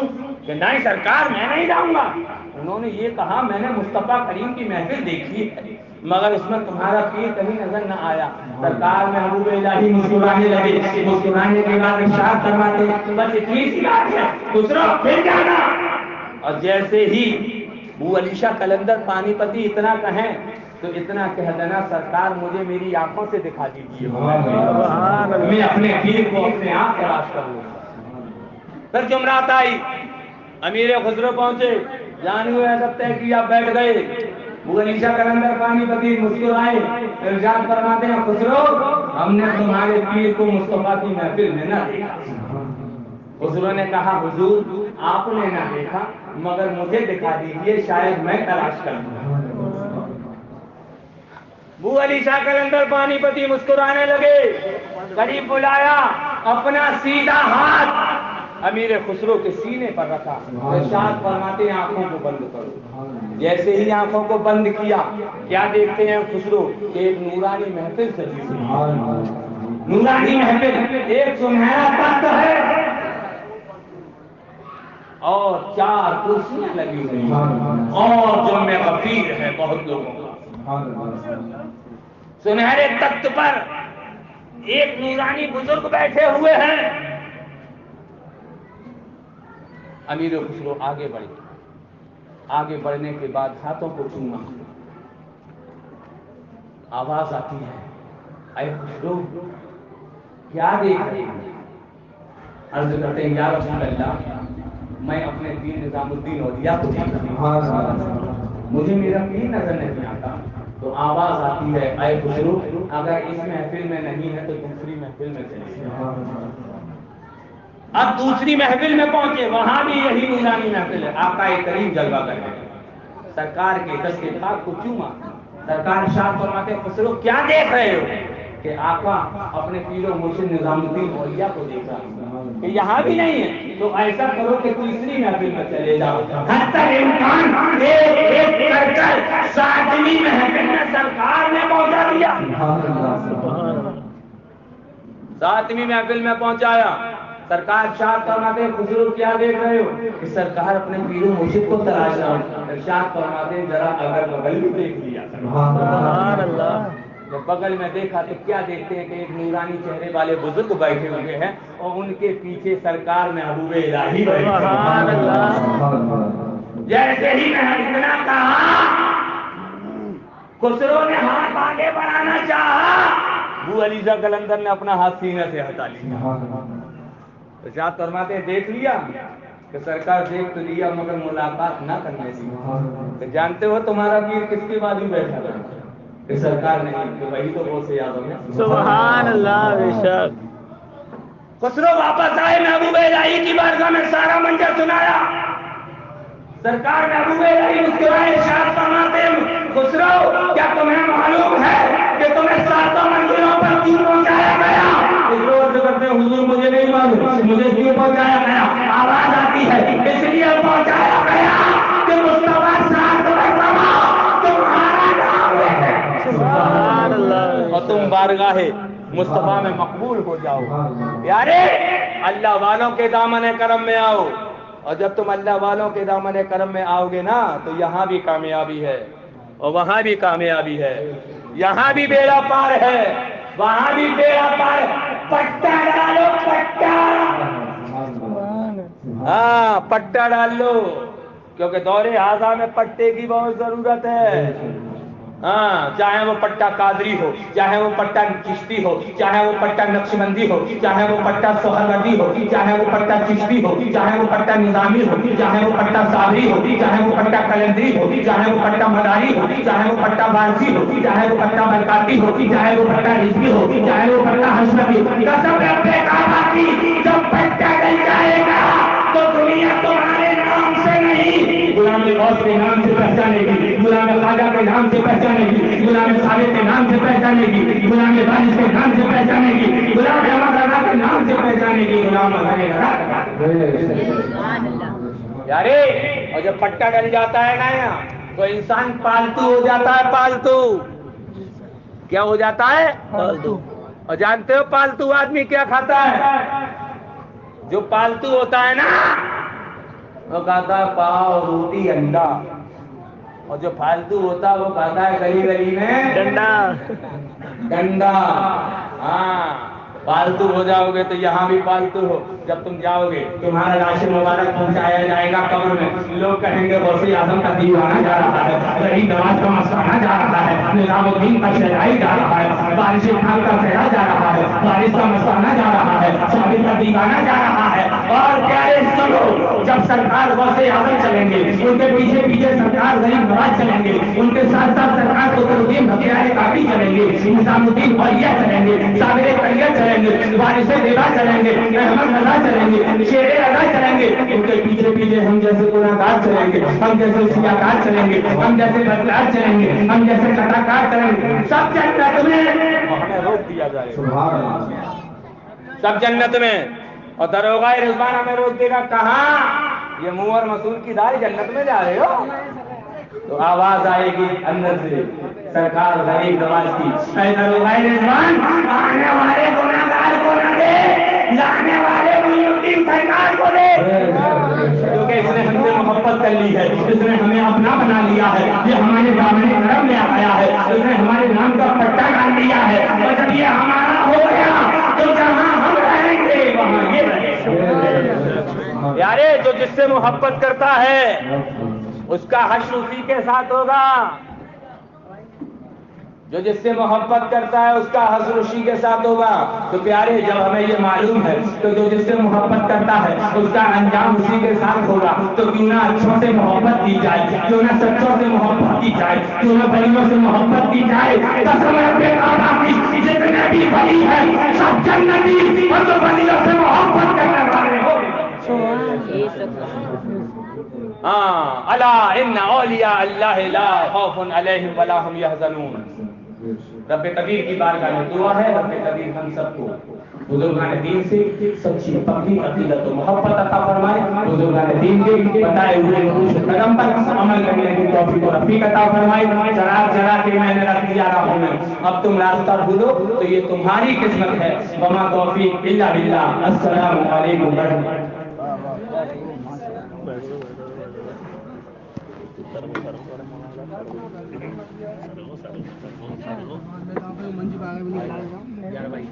کہ نہیں سرکار میں نہیں جاؤں گا. انہوں نے یہ کہا میں نے مصطفیٰ کریم کی محفل دیکھی ہے مگر اس میں تمہارا پیر کہیں نظر نہ آیا. سرکار محبوب الہی مسکرانے لگے. مسکرانے کے بعد ارشاد فرماتے بس اتنی سی بات ہے دوسرا پھر جانا. اور جیسے ہی ابو علی شاہ قلندر پانی پتی اتنا کہیں تو اتنا کہہ دینا سرکار مجھے میری آنکھوں سے دکھا دیجیے میں اپنے پیر کو اپنے آپ تلاش کر لوں. پھر جمعرات آئی. امیر خسرو پہنچے. جان ہوئے ادب طے کیا بیٹھ گئے. ابو علی شاہ قلندر پانی پتی مسکرائے. ارشاد فرماتے ہیں خسرو ہم نے تمہارے پیر کو مصطفیٰ کی محفل میں نہ دیکھا. خسرو نے کہا حضور آپ نے نہ دیکھا مگر مجھے دکھا دیجیے شاید میں تلاش کر لوں. ابو علی شاہ قلندر پانی پتی مسکرانے لگے. قریب بلایا اپنا سیدھا ہاتھ امیر خسرو کے سینے پر رکھا. ارشاد فرماتے ہیں آنکھوں کو بند کرو. جیسے ہی آنکھوں کو بند کیا کیا دیکھتے ہیں خسرو کہ ایک نورانی محفل سجی ہوئی. نورانی محفل ایک سنہرا تخت ہے اور 4 کرسیاں لگی ہوئی اور جو میں غفیر ہے بہت لوگوں کا. سنہرے تخت پر ایک نورانی بزرگ بیٹھے ہوئے ہیں. امیر خسرو آگے بڑھے. آگے بڑھنے کے بعد ہاتھوں کو چوما. آواز آتی ہے اے خسرو کیا دیکھ رہے ہیں؟ عرض کرتے ہیں یا رسول اللہ میں اپنے پیر نظام الدین اولیاء کو دیکھ رہا ہوں مجھے میرا پیر نظر نہیں آتا. تو آواز آتی ہے اے خسرو اگر اس محفل میں نہیں ہے تو دوسری محفل میں چلیے. اب دوسری محفل میں پہنچے. وہاں بھی یہی نورانی محفل ہے. آقا کریم جلوہ کر رہے ہیں. سرکار کے دست پاک کو چوما. سرکار ارشاد فرماتے ہیں خسرو کیا دیکھ رہے ہو؟ کہ آقا اپنے پیر و مرشد نظام الدین اولیاء کو دیکھ رہا ہوں کہ یہاں بھی نہیں ہے تو ایسا کرو کہ تیسری محفل میں چلے جاؤ. حتی امکان ایک کر کر 7ویں محفل میں سرکار نے پہنچا دیا. 7ویں محفل میں پہنچایا. سرکار ارشاد فرماتے ہیں خسرو کیا دیکھ رہے ہو؟ کہ سرکار اپنے پیر و مرشد کو تلاش رہا ہوں. ارشاد فرماتے ہیں ذرا اگر بغل بھی دیکھ لیا. سبحان اللہ. جب بغل میں دیکھا تو کیا دیکھتے ہیں کہ ایک نورانی چہرے والے بزرگ بیٹھے ہوئے ہیں اور ان کے پیچھے سرکار محبوب الہی بیٹھے. سبحان اللہ. جیسے ہی میں اتنا کہا خسرو نے ہاتھ آگے بڑھانا چاہا. ابو علی شاہ قلندر نے اپنا ہاتھ سینے سے ہٹا لیا. ارشاد فرماتے ہیں دیکھ لیا کہ سرکار دیکھ تو لیا مگر ملاقات نہ کرنے دی. جانتے ہو تمہارا پیر کس کے بعد ہی بیٹھا تھا؟ کہ سرکار نہیں کہ وہی تو بہت سے یاد ہو گیا. سبحان اللہ. بے شک. خسرو واپس آئے. محبوب الہی کی بارگاہ میں سارا منظر سنایا. سرکار محبوب الہی مسکرائے. ارشاد فرماتے ہیں خسرو کیا تمہیں معلوم ہے کہ تمہیں 7 منزلوں پر کیوں پہنچایا گیا؟ کرتے ہیں حضور مجھے نہیں معلوم مجھے کیوں پہنچایا گیا. آواز آتی ہے اس لیے پہنچایا گیا کہ مصطفیٰ 7 مرتبہ تمہارا نام ہے. سبحان اللہ. اور تم بارگاہ مصطفیٰ میں مقبول ہو جاؤ. پیارے اللہ والوں کے دامن کرم میں آؤ. اور جب تم اللہ والوں کے دامن کرم میں آؤ گے نا تو یہاں بھی کامیابی ہے اور وہاں بھی کامیابی ہے. یہاں بھی بیڑا پار ہے وہاں بھی بیڑا پار. پٹا ڈالو پٹا. ہاں پٹا ڈال لو کیونکہ دور حاضر میں پٹے کی بہت ضرورت ہے. ہاں چاہے وہ پٹا قادری ہو چاہے وہ پٹا چشتی ہو چاہے وہ پٹا نقشبندی ہو چاہے وہ پٹا سہروردی ہو چاہے وہ پٹا چشتی ہو چاہے وہ پٹا نظامی ہو چاہے وہ پٹا صابری ہو چاہے وہ پٹا قلندری ہو چاہے وہ پٹا مداری ہو چاہے وہ پٹا بارسی ہو چاہے وہ پٹا برکاتی ہو چاہے وہ پٹا رضوی ہو چاہے وہ پٹا حشمتی ہو. قسم رب کعبہ کی جب پٹا ڈل جائے گا تو دنیا تمہارے نام سے نہیں غلام غوث کے نام سے پہچانے گی. غلام خواجہ کے نام سے پہچانے گی. غلام صالح کے نام سے پہچانے گی. غلام بارش کے نام سے پہچانے گی. غلام احمد رضا کے نام سے پہچانے گی. غلام یارے. اور جب پٹا ڈل جاتا ہے نا تو انسان پالتو ہو جاتا ہے. پالتو کیا ہو جاتا ہے؟ پالتو. اور جانتے ہو پالتو آدمی کیا کھاتا ہے؟ جو پالتو ہوتا ہے نا وہ کہتا ہے پاؤ روٹی انڈا، اور جو فالتو ہوتا ہے وہ کہتا ہے گلی گلی میں ڈنڈا۔ ڈنڈا۔ ہاں پالتو ہو جاؤ گے تو یہاں بھی پالتو ہو، جب تم جاؤ گے تمہارا راشن مبارک پہنچایا جائے گا قبر میں، لوگ کہیں گے غوث اعظم کا دیوانہ جا رہا ہے، غریب نواز کا مسکرانا جا رہا ہے، نظام الدین کا شہزائی جا رہا ہے، بارش خان کا چہرہ جا رہا ہے، بارش کا مسکرانا جا رہا ہے، شادی کا دیوانہ جا رہا ہے۔ اور پیارے سنو، جب سرکار غوث اعظم چلیں گے، ان کے پیچھے پیچھے سرکار غریب نواز چلیں گے، ان کے ساتھ ساتھ سرکار قطبالدین بختیار کافی چلیں گے، نظام الدین اولیاء چلیں گے، صابر طیب چلیں گے، وارث دیوا چلیں گے، احمد رضا چلیں گے، شیر ادا چلیں گے، ان کے پیچھے پیچھے ہم جیسے گناہگار چلیں گے، ہم جیسے سیاکار چلیں گے، ہم جیسے بدکار چلیں گے، ہم جیسے کٹاکار چلیں گے، سب جنت میں ہمیں روک دیا جائے گا، سب جنت میں۔ اور داروغہ رضوان ہمیں روک دے گا، کہاں؟ یہ منہ اور مسعود کی داڑھی جنت میں جا رہے ہو؟ تو آواز آئے گی اندر سے سرکار غریب نواز کی، اے داروغہ رضوان، آنے والے گناہگار کو نہ دے، جانے والے معین الدین سرکار کو دے، کیونکہ اس نے ہم سے محبت کر لی ہے، اس نے ہمیں اپنا بنا لیا ہے، یہ ہمارے دامن کرم میں آیا ہے، اس نے ہمارے نام کا پٹا ڈال دیا ہے، اور جب یہ ہمارا ہو گیا تو جہاں ہم رہیں گے وہاں یہ رہیں گے۔ یارے جو جس سے محبت کرتا ہے اس کا حشر اسی کے ساتھ ہوگا، جو جس سے محبت کرتا ہے اس کا حشر اسی کے ساتھ ہوگا۔ تو پیارے جب ہمیں یہ معلوم ہے تو جو جس سے محبت کرتا ہے اس کا انجام اسی کے ساتھ ہوگا، تو کیوں نہ اچھوں سے محبت کی جائے، کیوں نہ سچوں سے محبت کی جائے، کیوں نہ بلیوں سے محبت کی جائے۔ قسم رب کعبہ کی، جتنے بھی ولی ہیں سب جنتی، اور جو بلیوں سے محبت کرنے والے ہو الا ان اولیاء اللہ لا خوف علیہم ولا هم يحزنون۔ رب کبیر کی بارگاہ میں دعا ہے، رب کبیر ہم سب کو بزرگان دین سے سچی پکی عقیدت و محبت عطا فرمائے، بزرگان دین کے بتائے ہوئے نقوش قدم پر عمل کرنے کی توفیق و رفیق عطا فرمائے۔ چراغ جلا کے میں نے رکھ دیا راہوں میں، اب تم راستہ ڈھونڈو تو یہ تمہاری قسمت ہے، وما توفیق الا باللہ۔ السلام علیکم ورحمۃ اللہ۔ منجی باغ میں